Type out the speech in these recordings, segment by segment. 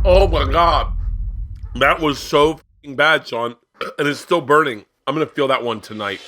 Oh my God. That was so f***ing bad, Sean. And it's still burning. I'm going to feel that one tonight.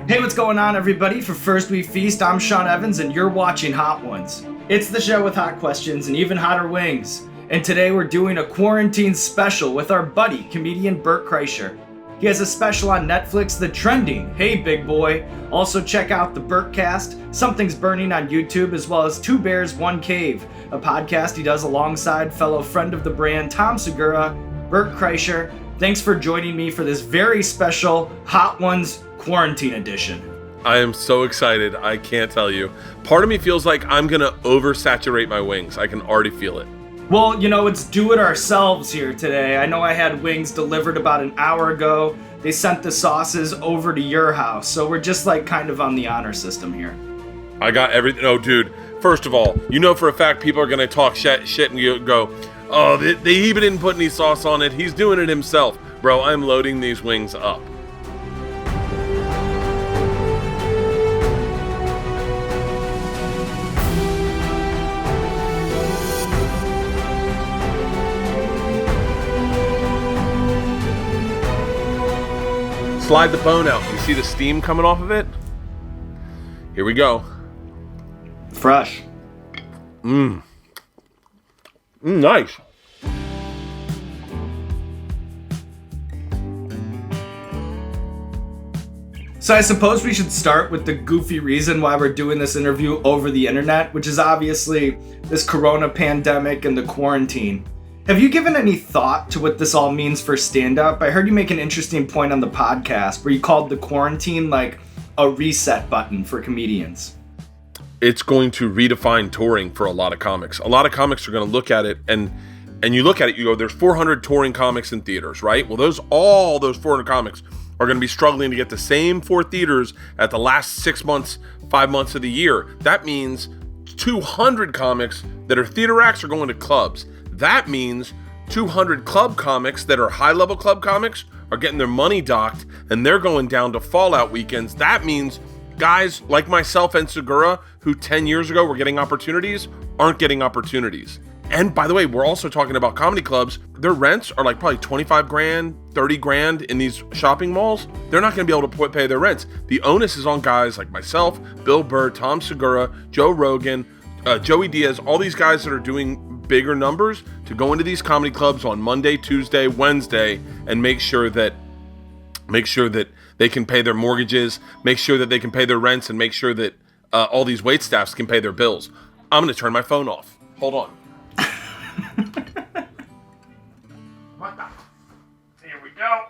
Hey, what's going on, everybody? For First We Feast, I'm Sean Evans, and you're watching Hot Ones. It's the show with hot questions and even hotter wings. And today we're doing a quarantine special with our buddy, comedian Bert Kreischer. He has a special on Netflix, The Trending, Hey Big Boy. Also check out the Bertcast, Something's Burning on YouTube, as well as Two Bears, One Cave, a podcast he does alongside fellow friend of the brand, Tom Segura. Bert Kreischer, thanks for joining me for this very special Hot Ones quarantine edition. I am so excited. I can't tell you. Part of me feels like I'm going to oversaturate my wings. I can already feel it. Well, you know, it's do it ourselves here today. I know I had wings delivered about an hour ago. They sent the sauces over to your house, so we're just like kind of on the honor system here. I got everything. Oh, dude. First of all, you know for a fact people are going to talk shit and you go, oh, they even didn't put any sauce on it. He's doing it himself. Bro, I'm loading these wings up. Slide the bone out. You see the steam coming off of it? Here we go. Fresh. Nice. So I suppose we should start with the goofy reason why we're doing this interview over the internet, which is obviously this corona pandemic and the quarantine. Have you given any thought to what this all means for stand-up? I heard you make an interesting point on the podcast where you called the quarantine like a reset button for comedians. It's going to redefine touring for a lot of comics. A lot of comics are going to look at it and you look at it, you go, there's 400 touring comics in theaters, right? Well, all those 400 comics are going to be struggling to get the same 4 theaters at the last 6 months, 5 months of the year. That means 200 comics that are theater acts are going to clubs. That means 200 club comics that are high-level club comics are getting their money docked and they're going down to fallout weekends. That means guys like myself and Segura, who 10 years ago were getting opportunities, aren't getting opportunities. And by the way, we're also talking about comedy clubs. Their rents are like probably 25 grand, 30 grand in these shopping malls. They're not going to be able to pay their rents. The onus is on guys like myself, Bill Burr, Tom Segura, Joe Rogan, Joey Diaz, all these guys that are doing bigger numbers to go into these comedy clubs on Monday, Tuesday, Wednesday, and make sure that they can pay their mortgages, make sure that they can pay their rents, and make sure that all these wait staffs can pay their bills. I'm going to turn my phone off. Hold on. Here we go.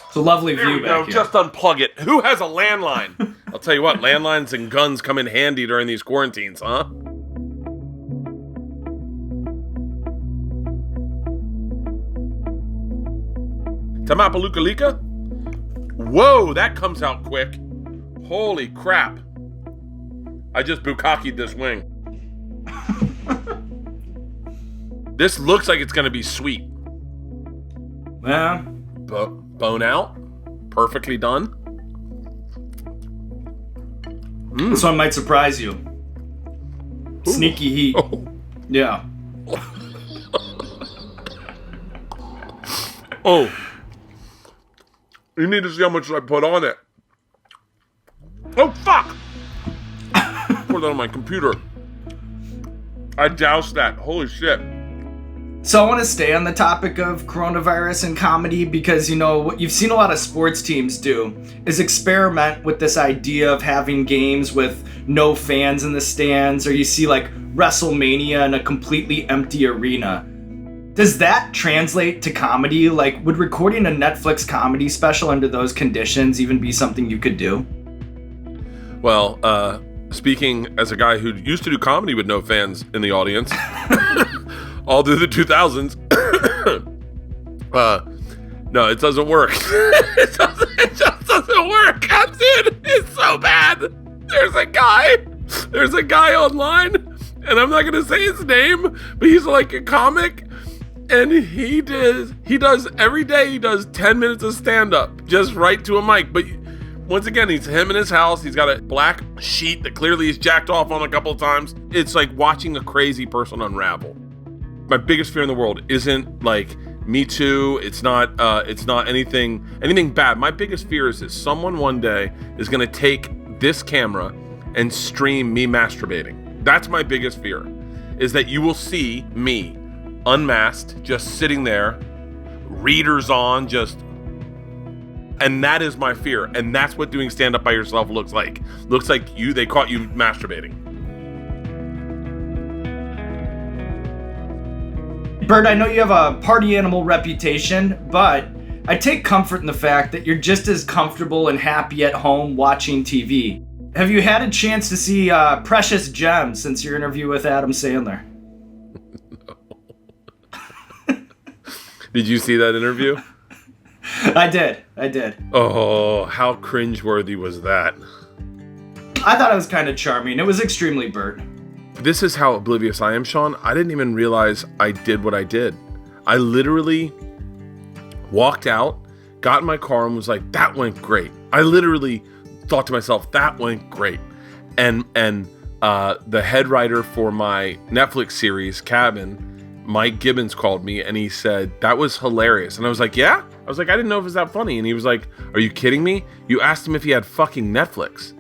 It's a lovely view back here. Just unplug it. Who has a landline? I'll tell you what, landlines and guns come in handy during these quarantines, huh? Tamapalukalika? Whoa, that comes out quick. Holy crap. I just bukkakied this wing. This looks like it's going to be sweet. Yeah. Bone out. Perfectly done. This one might surprise you. Ooh. Sneaky heat. Oh. Yeah. Oh. You need to see how much I put on it. Oh, fuck! Pour that on my computer. I doused that. Holy shit. So I want to stay on the topic of coronavirus and comedy because, you know, what you've seen a lot of sports teams do is experiment with this idea of having games with no fans in the stands, or you see like WrestleMania in a completely empty arena. Does that translate to comedy? Like, would recording a Netflix comedy special under those conditions even be something you could do? Well, speaking as a guy who used to do comedy with no fans in the audience, all through the 2000s, no, it doesn't work. It just doesn't work. Dude, it's so bad. There's a guy online, and I'm not going to say his name, but he's like a comic. And he does every day, he does 10 minutes of stand-up, just right to a mic. But Once again, he's him in his house. He's got a black sheet that clearly he's jacked off on a couple of times. It's like watching a crazy person unravel. My biggest fear in the world isn't like Me Too. It's not anything bad. My biggest fear is that someone one day is going to take this camera and stream me masturbating. That's my biggest fear, is that you will see me unmasked, just sitting there, readers on, and that is my fear. And that's what doing stand up by yourself looks like. Looks like they caught you masturbating. Bert, I know you have a party animal reputation, but I take comfort in the fact that you're just as comfortable and happy at home watching TV. Have you had a chance to see Precious Gems since your interview with Adam Sandler? No. Did you see that interview? I did. Oh, how cringeworthy was that? I thought it was kind of charming. It was extremely Bert. This is how oblivious I am, Sean. I didn't even realize I did what I did. I literally walked out, got in my car, and was like, that went great. I literally thought to myself, that went great. And the head writer for my Netflix series, Cabin, Mike Gibbons, called me and he said, that was hilarious. And I was like, yeah? I was like, I didn't know if it was that funny. And he was like, are you kidding me? You asked him if he had fucking Netflix.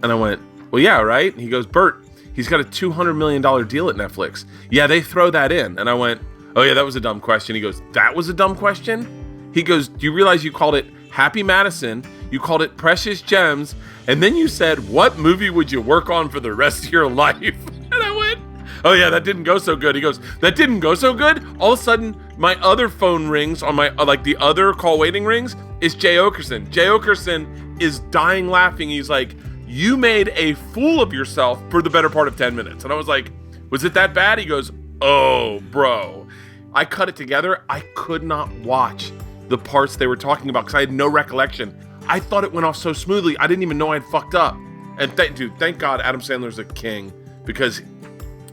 And I went, well, yeah, right? And he goes, Bert, he's got a $200 million deal at Netflix. Yeah, they throw that in. And I went, oh yeah, that was a dumb question. He goes, that was a dumb question? He goes, do you realize you called it Happy Madison, you called it Precious Gems, and then you said, what movie would you work on for the rest of your life? And I went, oh yeah, that didn't go so good. He goes, that didn't go so good? All of a sudden, my other phone rings on my, like the other call waiting rings, is Jay Okerson. Jay Okerson is dying laughing. He's like, you made a fool of yourself for the better part of 10 minutes. And I was like, was it that bad? He goes, oh, bro. I cut it together. I could not watch the parts they were talking about because I had no recollection. I thought it went off so smoothly. I didn't even know I'd fucked up. And dude, thank God Adam Sandler's a king, because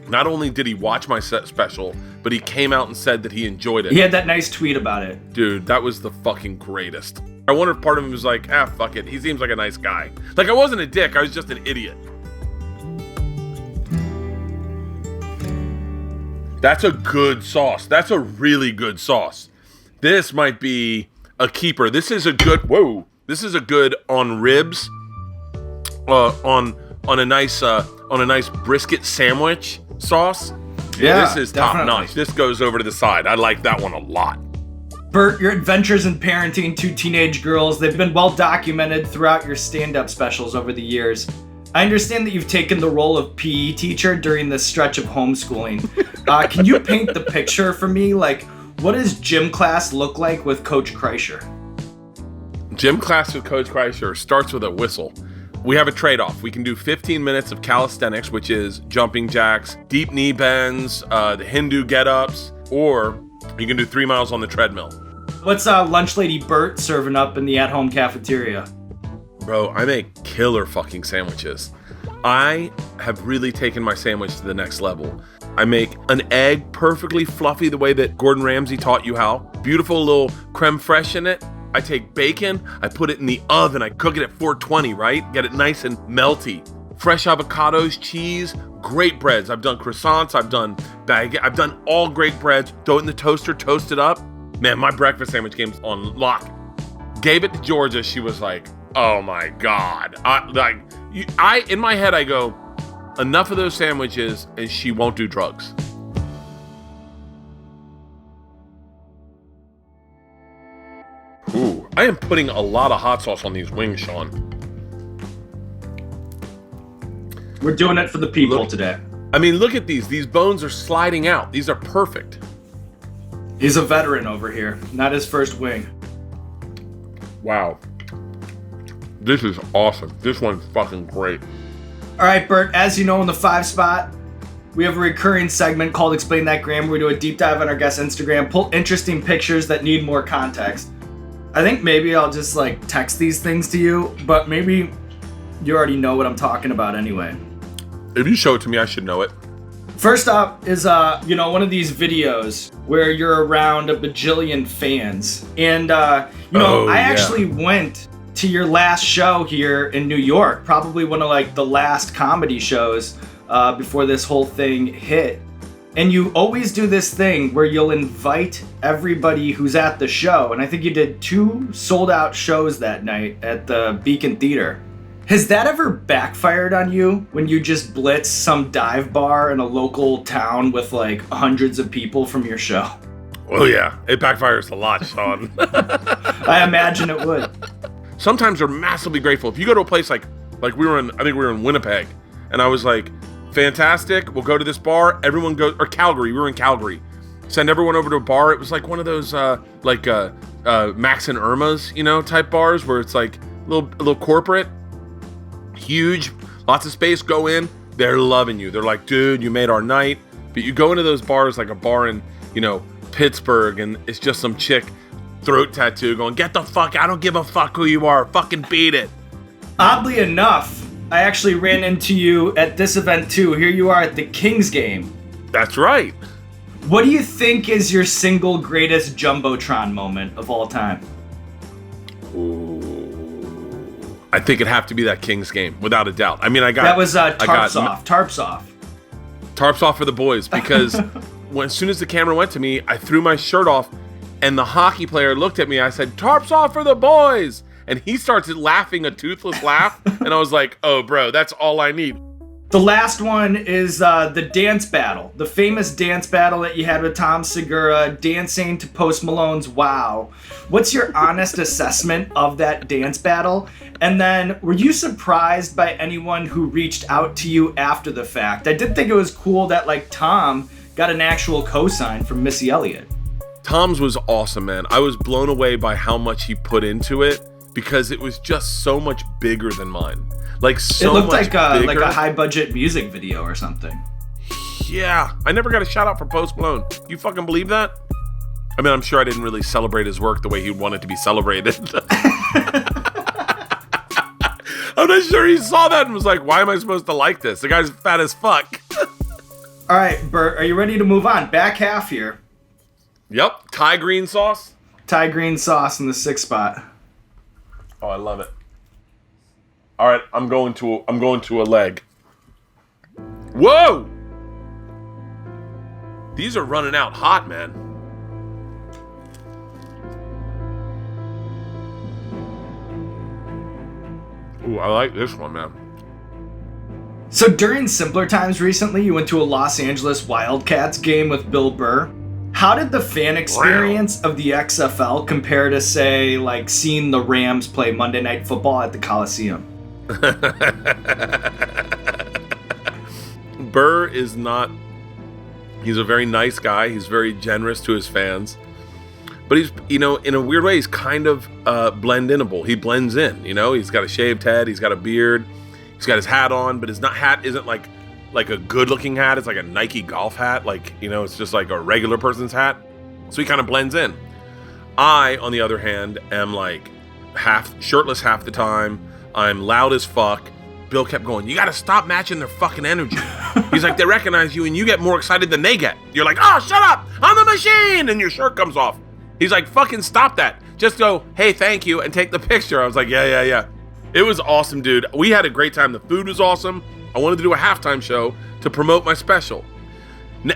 not only did he watch my special, but he came out and said that he enjoyed it. He had that nice tweet about it. Dude, that was the fucking greatest. I wonder if part of him was like, fuck it. He seems like a nice guy. Like, I wasn't a dick. I was just an idiot. That's a good sauce. That's a really good sauce. This might be a keeper. This is a good, this is a good on ribs, on a nice brisket sandwich sauce. Yeah, this is definitely top notch. This goes over to the side. I like that one a lot. Bert, your adventures in parenting two teenage girls, they've been well documented throughout your stand-up specials over the years. I understand that you've taken the role of PE teacher during this stretch of homeschooling. Can you paint the picture for me? Like, what does gym class look like with Coach Kreischer? Gym class with Coach Kreischer starts with a whistle. We have a trade-off. We can do 15 minutes of calisthenics, which is jumping jacks, deep knee bends, the Hindu get-ups, or you can do 3 miles on the treadmill. What's lunch lady Bert serving up in the at-home cafeteria? Bro, I make killer fucking sandwiches. I have really taken my sandwich to the next level. I make an egg perfectly fluffy the way that Gordon Ramsay taught you how. Beautiful little creme fraiche in it. I take bacon, I put it in the oven, I cook it at 420, right? Get it nice and melty. Fresh avocados, cheese, great breads. I've done croissants, I've done baguette, I've done all great breads. Throw it in the toaster, toast it up. Man, my breakfast sandwich game's on lock. Gave it to Georgia, she was like, oh my God. In my head, I go, enough of those sandwiches and she won't do drugs. Ooh, I am putting a lot of hot sauce on these wings, Sean. We're doing it for the people today. I mean, look at these. These bones are sliding out. These are perfect. He's a veteran over here, not his first wing. Wow. This is awesome. This one's fucking great. All right, Bert, as you know, in the 5 spot, we have a recurring segment called Explain That Gram, where we do a deep dive on our guest's Instagram, pull interesting pictures that need more context. I think maybe I'll just text these things to you, but maybe you already know what I'm talking about anyway. If you show it to me, I should know it. First up is, one of these videos where you're around a bajillion fans. And, I actually went to your last show here in New York, probably one of like the last comedy shows before this whole thing hit. And you always do this thing where you'll invite everybody who's at the show. And I think you did 2 sold out shows that night at the Beacon Theater. Has that ever backfired on you when you just blitz some dive bar in a local town with like hundreds of people from your show? Oh yeah, it backfires a lot, Sean. I imagine it would. Sometimes they're massively grateful. If you go to a place like I think we were in Winnipeg, and I was like, fantastic, we'll go to this bar, everyone go, or Calgary, we were in Calgary. Send everyone over to a bar. It was like one of those Max and Irma's, type bars where it's like a little corporate, huge, lots of space, go in, they're loving you. They're like, dude, you made our night. But you go into those bars, like a bar in, Pittsburgh, and it's just some chick, throat tattoo, going, get the fuck, I don't give a fuck who you are, fucking beat it. Oddly enough, I actually ran into you at this event too. Here you are at the Kings game. That's right. What do you think is your single greatest Jumbotron moment of all time? Ooh. I think it'd have to be that Kings game, without a doubt. I mean, that was Tarps Off. Tarps off for the boys, because as soon as the camera went to me, I threw my shirt off, and the hockey player looked at me. I said, Tarps off for the boys. And he starts laughing a toothless laugh. And I was like, oh, bro, that's all I need. The last one is the dance battle. The famous dance battle that you had with Tom Segura, dancing to Post Malone's Wow. What's your honest assessment of that dance battle? And then, were you surprised by anyone who reached out to you after the fact? I did think it was cool that, Tom got an actual cosign from Missy Elliott. Tom's was awesome, man. I was blown away by how much he put into it, because it was just so much bigger than mine. It looked like a high budget music video or something. Yeah, I never got a shout out for Post Malone. You fucking believe that? I mean, I'm sure I didn't really celebrate his work the way he wanted to be celebrated. I'm not sure he saw that and was like, why am I supposed to like this? The guy's fat as fuck. All right, Bert, are you ready to move on? Back half here. Yep, Thai green sauce. Thai green sauce in the 6th spot. Oh, I love it. All right, I'm going to a leg. Whoa! These are running out hot, man. Ooh, I like this one, man. So during simpler times recently, you went to a Los Angeles Wildcats game with Bill Burr. How did the fan experience of the XFL compare to, say, seeing the Rams play Monday Night Football at the Coliseum? Burr is not... He's a very nice guy. He's very generous to his fans. But he's, in a weird way, he's kind of blend-inable. He blends in, He's got a shaved head. He's got a beard. He's got his hat on, but his hat isn't like a good-looking hat. It's like a Nike golf hat. It's just like a regular person's hat. So he kind of blends in. I, on the other hand, am half shirtless half the time. I'm loud as fuck. Bill kept going, you got to stop matching their fucking energy. He's like, they recognize you and you get more excited than they get. You're like, oh, shut up. I'm the machine. And your shirt comes off. He's like, fucking stop that. Just go, hey, thank you, and take the picture. I was like, yeah. It was awesome, dude. We had a great time. The food was awesome. I wanted to do a halftime show to promote my special.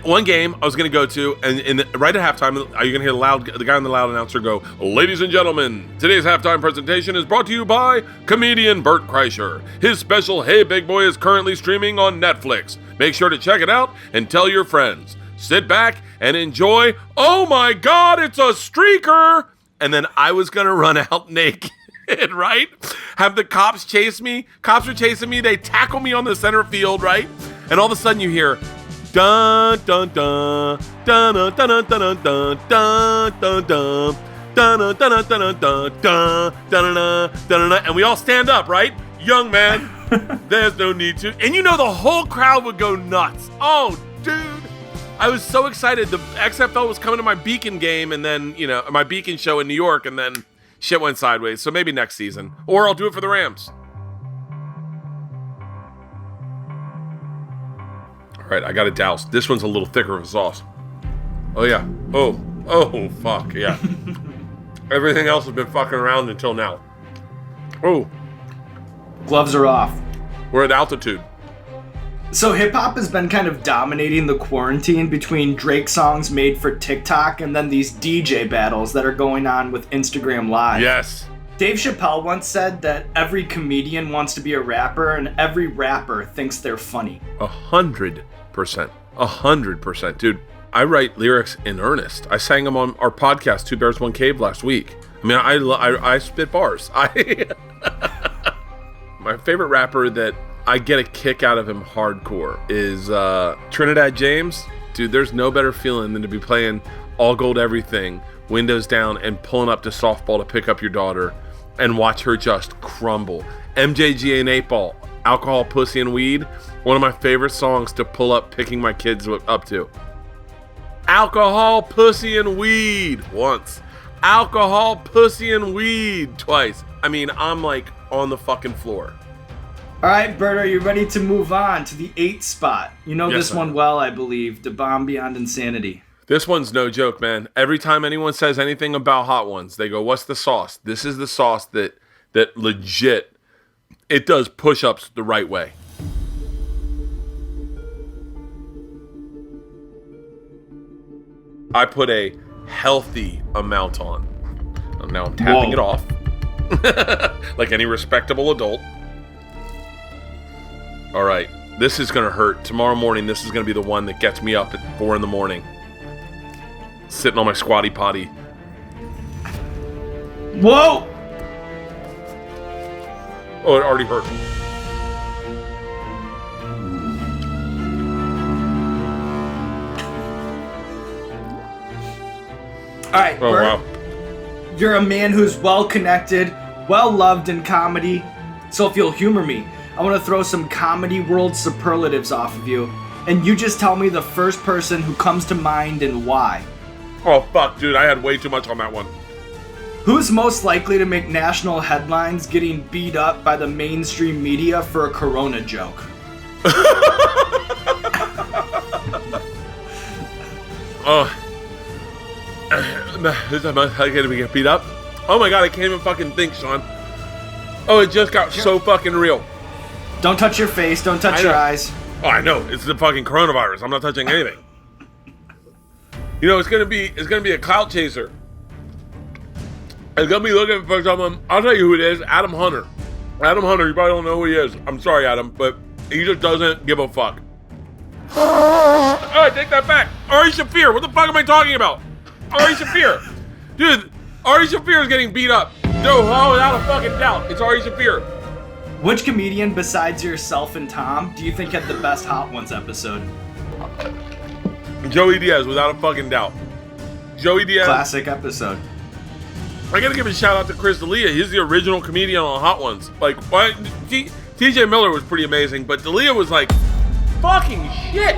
One game I was going to go to, and right at halftime, are you going to hear the guy on the loud announcer go, ladies and gentlemen, today's halftime presentation is brought to you by comedian Bert Kreischer. His special, Hey Big Boy, is currently streaming on Netflix. Make sure to check it out and tell your friends. Sit back and enjoy. Oh my God, it's a streaker! And then I was going to run out naked. Right? Have the cops chase me. Cops are chasing me. They tackle me on the center field, right? And all of a sudden you hear dun dun dun dun dun dun dun dun dun dun dun dun dun dun dun dun dun dun dun, and we all stand up, right? Young man, there's no need to. And the whole crowd would go nuts. Oh, dude. I was so excited. The XFL was coming to my Beacon game, and then, my Beacon show in New York, and then shit went sideways, so maybe next season. Or I'll do it for the Rams. All right, I got to douse. This one's a little thicker of a sauce. Oh, yeah. Oh, fuck, yeah. Everything else has been fucking around until now. Oh, Gloves are off. we're at altitude. So hip-hop has been kind of dominating the quarantine between Drake songs made for TikTok and then these DJ battles that are going on with Instagram Live. Yes. Dave Chappelle once said that every comedian wants to be a rapper and every rapper thinks they're funny. 100%. 100%. Dude, I write lyrics in earnest. I sang them on our podcast, Two Bears, One Cave, last week. I mean, I spit bars. My favorite rapper that I get a kick out of him hardcore is Trinidad James. Dude, there's no better feeling than to be playing All Gold Everything, windows down, and pulling up to softball to pick up your daughter and watch her just crumble. MJG and 8 Ball, Alcohol, Pussy, and Weed, one of my favorite songs to pull up picking my kids up to. Alcohol, Pussy, and Weed once. Alcohol, Pussy, and Weed twice. I mean, I'm like on the fucking floor. All right, Bert, are you ready to move on to the 8th spot? You know Yes, this one well, I believe. The Bomb Beyond Insanity. This one's no joke, man. Every time anyone says anything about Hot Ones, they go, what's the sauce? This is the sauce that legit, it does push-ups the right way. I put a healthy amount on. Now I'm tapping it off. Like any respectable adult. All right, this is going to hurt. Tomorrow morning, this is going to be the one that gets me up at 4 a.m. Sitting on my squatty potty. Whoa! Oh, it already hurt. All right, Oh, Bert, wow. you're a man who's well-connected, well-loved in comedy, so if you'll humor me, I want to throw some comedy world superlatives off of you, and you just tell me the first person who comes to mind and why. Oh, fuck, dude. I had way too much on that one. Who's most likely to make national headlines getting beat up by the mainstream media for a Corona joke? This am I going to get beat up? Oh my god, I can't even fucking think, Sean. Oh, it just got so fucking real. Don't touch your face, don't touch your eyes. Oh, I know. It's the fucking coronavirus. I'm not touching anything. You know, it's gonna be a clout chaser. It's gonna be looking for someone. I'll tell you who it is. Adam Hunter. Adam Hunter. You probably don't know who he is. I'm sorry, Adam, but he just doesn't give a fuck. Oh, I take that back. Ari Shaffir. What the fuck am I talking about? Ari Shaffir. Dude, Ari Shaffir is getting beat up. No, without a fucking doubt, it's Ari Shaffir. Which comedian besides yourself and Tom do you think had the best Hot Ones episode? Joey Diaz, without a fucking doubt. Joey Diaz. Classic episode. I gotta give a shout out to Chris D'Elia. He's the original comedian on Hot Ones. Like, why? TJ Miller was pretty amazing, but D'Elia was like, fucking shit.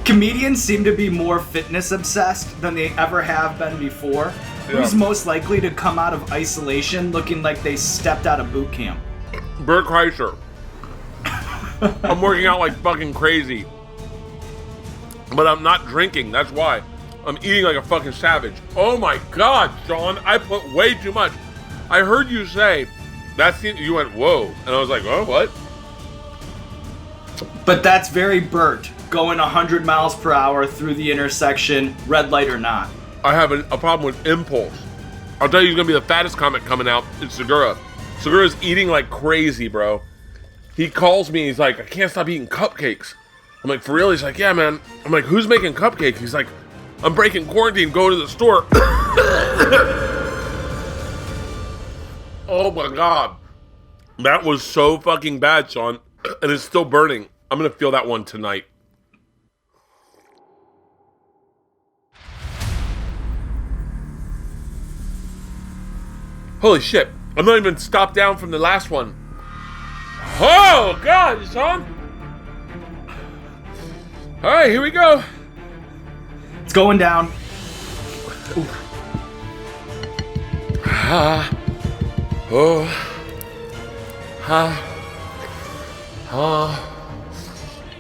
Comedians seem to be more fitness obsessed than they ever have been before. Yeah. Who's most likely to come out of isolation looking like they stepped out of boot camp? Bert Kreischer. I'm working out like fucking crazy. But I'm not drinking, that's why. I'm eating like a fucking savage. Oh my god, Sean, I put way too much. I heard you say, you went, whoa. And I was like, oh, what? But that's very Bert, going 100 miles per hour through the intersection, red light or not. I have a problem with impulse. I'll tell you who's gonna be the fattest comic coming out. It's Segura. Segura's eating like crazy, bro. He calls me, he's like, I can't stop eating cupcakes. I'm like, for real? He's like, yeah, man. I'm like, who's making cupcakes? He's like, I'm breaking quarantine, going to the store. Oh my god. That was so fucking bad, Sean. And it's still burning. I'm gonna feel that one tonight. Holy shit. I'm not even stopped down from the last one. Oh god, Sean. All right, here we go. It's going down.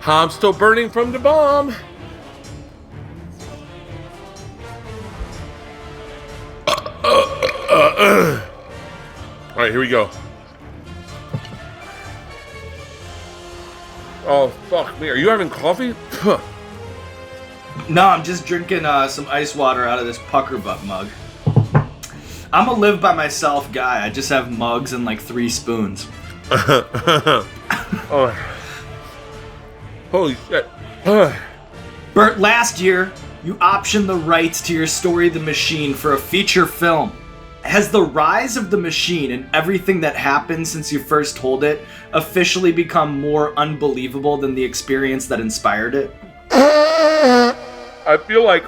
I'm still burning from the bomb. All right, here we go. Oh, fuck me. Are you having coffee? No, I'm just drinking some ice water out of this pucker butt mug. I'm a live by myself guy. I just have mugs and like 3 spoons. Oh. Holy shit. Bert, last year, you optioned the rights to your story, The Machine, for a feature film. Has the rise of the machine and everything that happened since you first told it officially become more unbelievable than the experience that inspired it? I feel like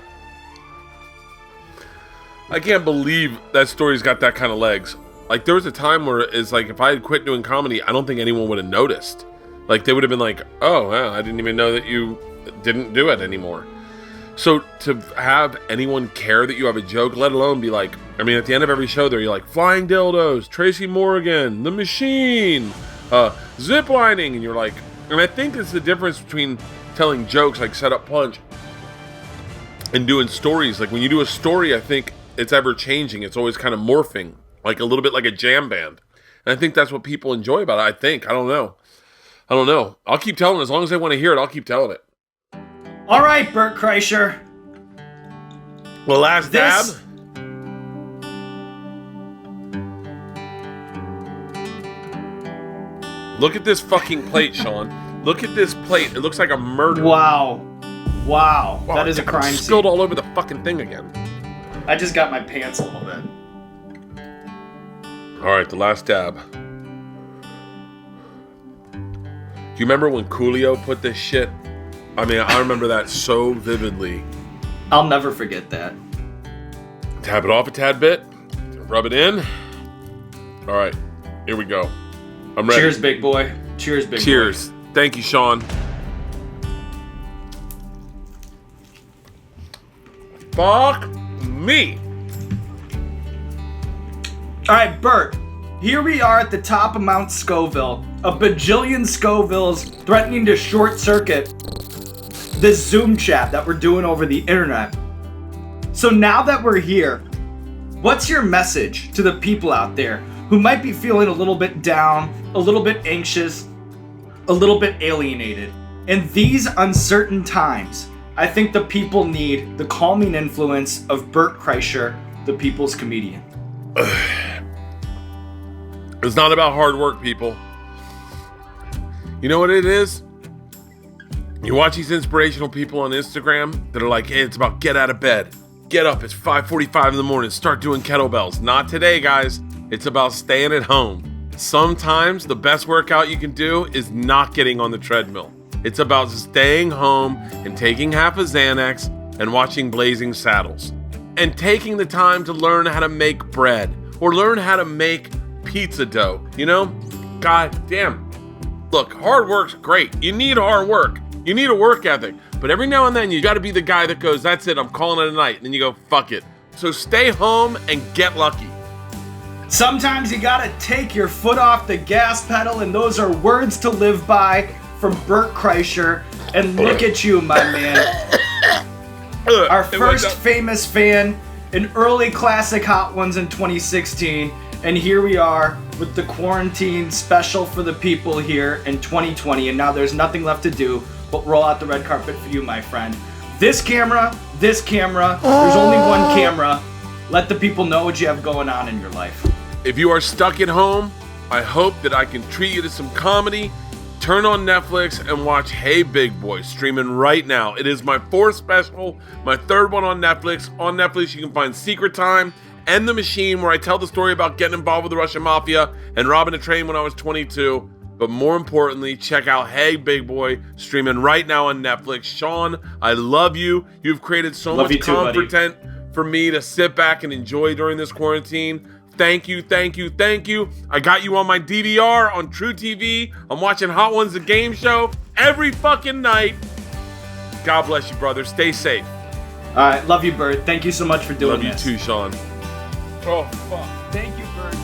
I can't believe that story's got that kind of legs. Like, there was a time where it's like, if I had quit doing comedy, I don't think anyone would have noticed. Like, they would have been like, oh, wow, I didn't even know that you didn't do it anymore. So to have anyone care that you have a joke, let alone be like, I mean, at the end of every show there, you're like, flying dildos, Tracy Morgan, The Machine, zip lining, and you're like, and I think it's the difference between telling jokes like Set Up Punch and doing stories. Like, when you do a story, I think it's ever changing. It's always kind of morphing, like a little bit like a jam band. And I think that's what people enjoy about it. I think. I don't know. I'll keep telling it. As long as they want to hear it, I'll keep telling it. All right, Bert Kreischer. The last dab? Look at this fucking plate, Sean. Look at this plate. It looks like a murder. Wow. That is a crime scene. Spilled all over the fucking thing again. I just got my pants a little bit. All right, the last dab. Do you remember when Coolio put this shit? I mean, I remember that so vividly. I'll never forget that. Tap it off a tad bit. Rub it in. All right, here we go. I'm ready. Cheers, big boy. Cheers, big boy. Cheers. Thank you, Sean. Fuck me. All right, Bert. Here we are at the top of Mount Scoville. A bajillion Scovilles threatening to short circuit this Zoom chat that we're doing over the internet. So now that we're here, what's your message to the people out there who might be feeling a little bit down, a little bit anxious, a little bit alienated? In these uncertain times, I think the people need the calming influence of Bert Kreischer, the people's comedian. It's not about hard work, people. You know what it is? You watch these inspirational people on Instagram that are like, hey, it's about get out of bed. Get up, it's 5:45 in the morning, start doing kettlebells. Not today, guys. It's about staying at home. Sometimes the best workout you can do is not getting on the treadmill. It's about staying home and taking half a Xanax and watching Blazing Saddles. And taking the time to learn how to make bread or learn how to make pizza dough, you know? God damn. Look, hard work's great. You need hard work. You need a work ethic. But every now and then you gotta be the guy that goes, that's it, I'm calling it a night. And then you go, fuck it. So stay home and get lucky. Sometimes you gotta take your foot off the gas pedal, and those are words to live by from Bert Kreischer. And look at you, my man. Our first famous fan in early classic Hot Ones in 2016. And here we are with the quarantine special for the people here in 2020. And now there's nothing left to do but roll out the red carpet for you, my friend. This camera, there's only one camera. Let the people know what you have going on in your life. If you are stuck at home, I hope that I can treat you to some comedy. Turn on Netflix and watch Hey Big Boy, streaming right now. It is my 4th special, my 3rd one on Netflix. On Netflix, you can find Secret Time and The Machine, where I tell the story about getting involved with the Russian Mafia and robbing a train when I was 22. But more importantly, check out Hey Big Boy, streaming right now on Netflix. Sean, I love you. You've created so much content for me to sit back and enjoy during this quarantine. Thank you. I got you on my DVR on truTV. I'm watching Hot Ones, the game show, every fucking night. God bless you, brother. Stay safe. All right, love you, Bert. Thank you so much for doing this. Love you too, Sean. Oh, fuck. Thank you, Bert.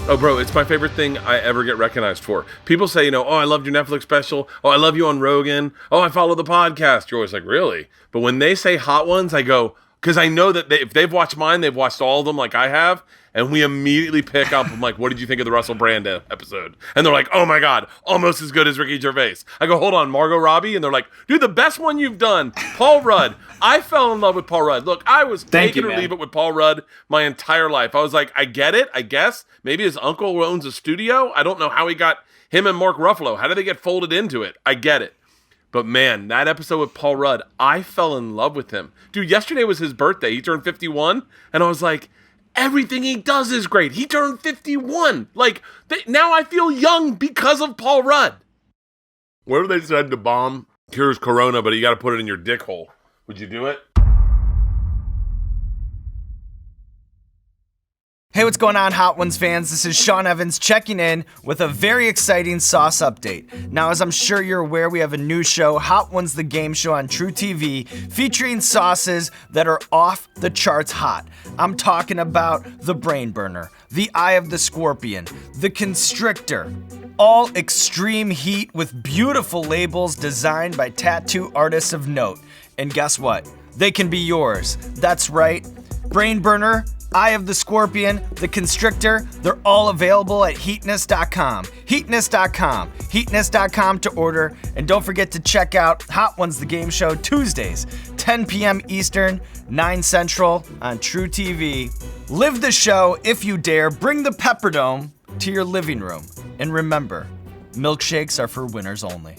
Oh, bro, it's my favorite thing I ever get recognized for. People say, oh, I loved your Netflix special. Oh, I love you on Rogan. Oh, I follow the podcast. You're always like, really? But when they say Hot Ones, I go, because I know that if they've watched mine, they've watched all of them like I have, and we immediately pick up. I'm like, what did you think of the Russell Brand episode? And they're like, oh my God, almost as good as Ricky Gervais. I go, hold on, Margot Robbie? And they're like, dude, the best one you've done, Paul Rudd. I fell in love with Paul Rudd. Look, I was take it or leave it with Paul Rudd my entire life. I was like, I get it, I guess. Maybe his uncle owns a studio. I don't know how he got him and Mark Ruffalo. How did they get folded into it? I get it. But man, that episode with Paul Rudd, I fell in love with him. Dude, yesterday was his birthday. He turned 51. And I was like, everything he does is great. He turned 51. Like, now I feel young because of Paul Rudd. What if they said the bomb cures corona, but you got to put it in your dick hole? Would you do it? Hey, what's going on, Hot Ones fans? This is Sean Evans checking in with a very exciting sauce update. Now, as I'm sure you're aware, we have a new show, Hot Ones the Game Show on truTV, featuring sauces that are off the charts hot. I'm talking about the Brain Burner, the Eye of the Scorpion, the Constrictor, all extreme heat with beautiful labels designed by tattoo artists of note. And guess what? They can be yours. That's right. Brain Burner, Eye of the Scorpion, the Constrictor, they're all available at heatness.com. Heatness.com. Heatness.com to order. And don't forget to check out Hot Ones the Game Show Tuesdays, 10 p.m. Eastern, 9 Central on truTV. Live the show if you dare. Bring the Pepperdome to your living room. And remember, milkshakes are for winners only.